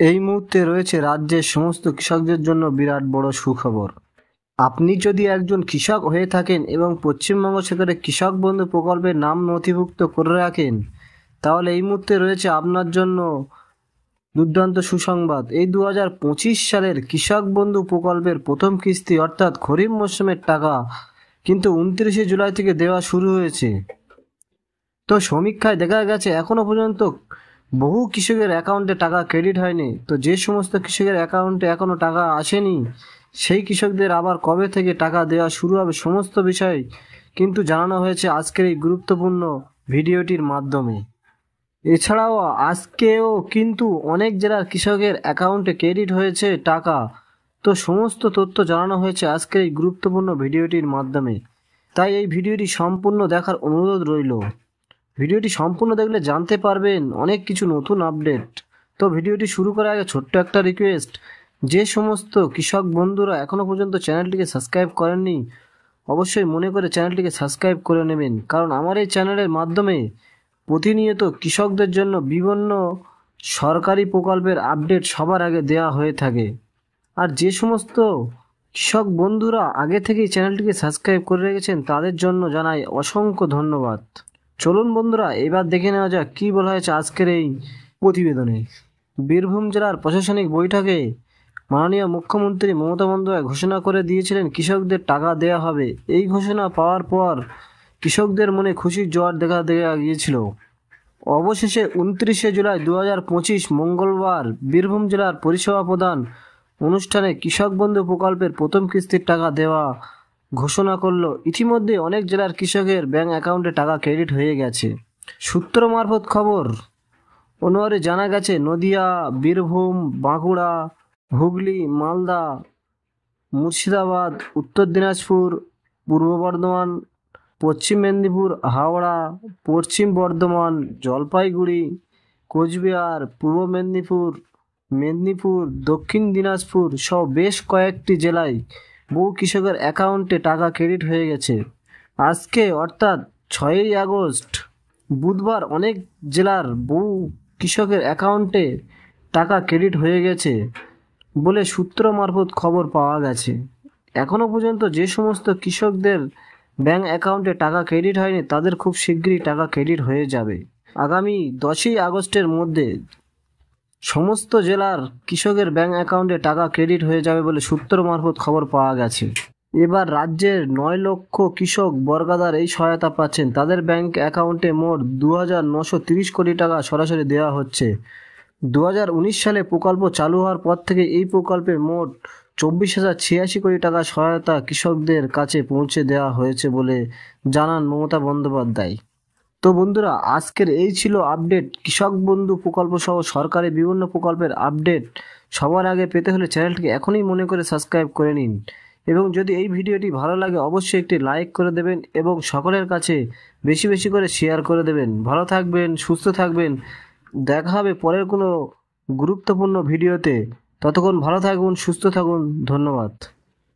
এই মুহূর্তে রয়েছে রাজ্যের সমস্ত কৃষকদের জন্য বিরাট বড় সুখবর। আপনি যদি একজন কৃষক হয়ে থাকেন এবং পশ্চিমবঙ্গ সরকারের কৃষক বন্ধু প্রকল্পের নাম নথিভুক্ত করে রাখেন, তাহলে এই মুহূর্তে রয়েছে আপনার জন্য দুর্দান্ত সুসংবাদ। এই 2025 সালের কৃষক বন্ধু প্রকল্পের প্রথম কিস্তি অর্থাৎ খরিফ মৌসুমের টাকা কিন্তু 29শে জুলাই থেকে দেওয়া শুরু হয়েছে। তো সমীক্ষায় দেখা গেছে এখনো পর্যন্ত বহু কৃষকের অ্যাকাউন্টে টাকা ক্রেডিট হয়নি। তো যে সমস্ত কৃষকের অ্যাকাউন্টে এখনো টাকা আসেনি, সেই কৃষকদের আবার কবে থেকে টাকা দেওয়া শুরু হবে সমস্ত বিষয় কিন্তু জানানো হয়েছে আজকের এই গুরুত্বপূর্ণ ভিডিওটির মাধ্যমে। এছাড়াও আজকেও কিন্তু অনেক জেলার কৃষকের অ্যাকাউন্টে ক্রেডিট হয়েছে টাকা। তো সমস্ত তথ্য জানানো হয়েছে আজকের এই গুরুত্বপূর্ণ ভিডিওটির মাধ্যমে। তাই এই ভিডিওটি সম্পূর্ণ দেখার অনুরোধ রইল। ভিডিওটি সম্পূর্ণ দেখলে জানতে পারবেন অনেক কিছু নতুন আপডেট। তো ভিডিওটি শুরু করার আগে ছোট্ট একটা রিকোয়েস্ট, যে সমস্ত কৃষক বন্ধুরা এখনও পর্যন্ত চ্যানেলটিকে সাবস্ক্রাইব করেননি, অবশ্যই মনে করে চ্যানেলটিকে সাবস্ক্রাইব করে নেবেন, কারণ আমার এই চ্যানেলের মাধ্যমে প্রতিনিয়ত কৃষকদের জন্য বিভিন্ন সরকারি প্রকল্পের আপডেট সবার আগে দেওয়া হয়ে থাকে। আর যে সমস্ত কৃষক বন্ধুরা আগে থেকেই চ্যানেলটিকে সাবস্ক্রাইব করে রেখেছেন তাদের জন্য জানাই অসংখ্য ধন্যবাদ। চলুন বন্ধুরা, এবার দেখে নেওয়া যাক কী বলা হয়েছে আজকের এই প্রতিবেদনে। বীরভূম জেলার প্রশাসনিক বৈঠকে মাননীয় মুখ্যমন্ত্রী মমতা বন্দ্যোপাধ্যায় ঘোষণা করে দিয়েছিলেন কৃষকদের টাকা দেওয়া হবে। এই ঘোষণা পাওয়ার পর কৃষকদের মনে খুশির জোয়ার দেখা গিয়েছিল। অবশেষে 29শে জুলাই 2025 মঙ্গলবার বীরভূম জেলার পরিষেবা প্রদান অনুষ্ঠানে কৃষক বন্ধু প্রকল্পের প্রথম কিস্তির টাকা দেওয়া ঘোষণা করলো। ইতিমধ্যে অনেক জেলার কৃষকের ব্যাংক অ্যাকাউন্টে টাকা ক্রেডিট হয়ে গেছে। সূত্র মারফত খবর অনুসারে জানা গেছে নদিয়া, বীরভূম, বাঁকুড়া, হুগলি, মালদা, মুর্শিদাবাদ, উত্তর দিনাজপুর, পূর্ব বর্ধমান, পশ্চিম মেদিনীপুর, হাওড়া, পশ্চিম বর্ধমান, জলপাইগুড়ি, কোচবিহার, পূর্ব মেদিনীপুর, দক্ষিণ দিনাজপুর সহ বেশ কয়েকটি জেলায় বহু কৃষকের অ্যাকাউন্টে টাকা ক্রেডিট হয়ে গেছে। আজকে অর্থাৎ 6ই আগস্ট বুধবার অনেক জেলার বহু কৃষকের অ্যাকাউন্টে টাকা ক্রেডিট হয়ে গেছে বলে সূত্র মারফত খবর পাওয়া গেছে। এখনও পর্যন্ত যে সমস্ত কৃষকদের ব্যাংক অ্যাকাউন্টে টাকা ক্রেডিট হয়নি তাদের খুব শীঘ্রই টাকা ক্রেডিট হয়ে যাবে। আগামী 10ই আগস্টের মধ্যে সমস্ত জেলার কৃষকের ব্যাংক অ্যাকাউন্টে টাকা ক্রেডিট হয়ে যাবে বলে সূত্র মারফত খবর পাওয়া গেছে। এবার রাজ্যের 9 লক্ষ কৃষক বর্গাদার এই সহায়তা পাচ্ছেন। তাদের ব্যাংক অ্যাকাউন্টে মোট 2,930 কোটি টাকা সরাসরি দেওয়া হচ্ছে। 2019 সালে প্রকল্প চালু হওয়ার পর থেকে এই প্রকল্পে মোট 24,086 কোটি টাকা সহায়তা কৃষকদের কাছে পৌঁছে দেওয়া হয়েছে বলে জানান মমতা বন্দ্যোপাধ্যায়। তো বন্ধুরা, আজকের এই ছিল আপডেট। কৃষক বন্ধু প্রকল্প সহ সরকারি বিভিন্ন প্রকল্পের আপডেট সবার আগে পেতে হলে চ্যানেলটিকে এখনই মনে করে সাবস্ক্রাইব করে নিন, এবং যদি এই ভিডিওটি ভালো লাগে অবশ্যই একটি লাইক করে দেবেন এবং সকলের কাছে বেশি বেশি করে শেয়ার করে দেবেন। ভালো থাকবেন, সুস্থ থাকবেন, দেখা হবে পরের কোনো গুরুত্বপূর্ণ ভিডিওতে। ততক্ষণ ভালো থাকুন, সুস্থ থাকুন, ধন্যবাদ।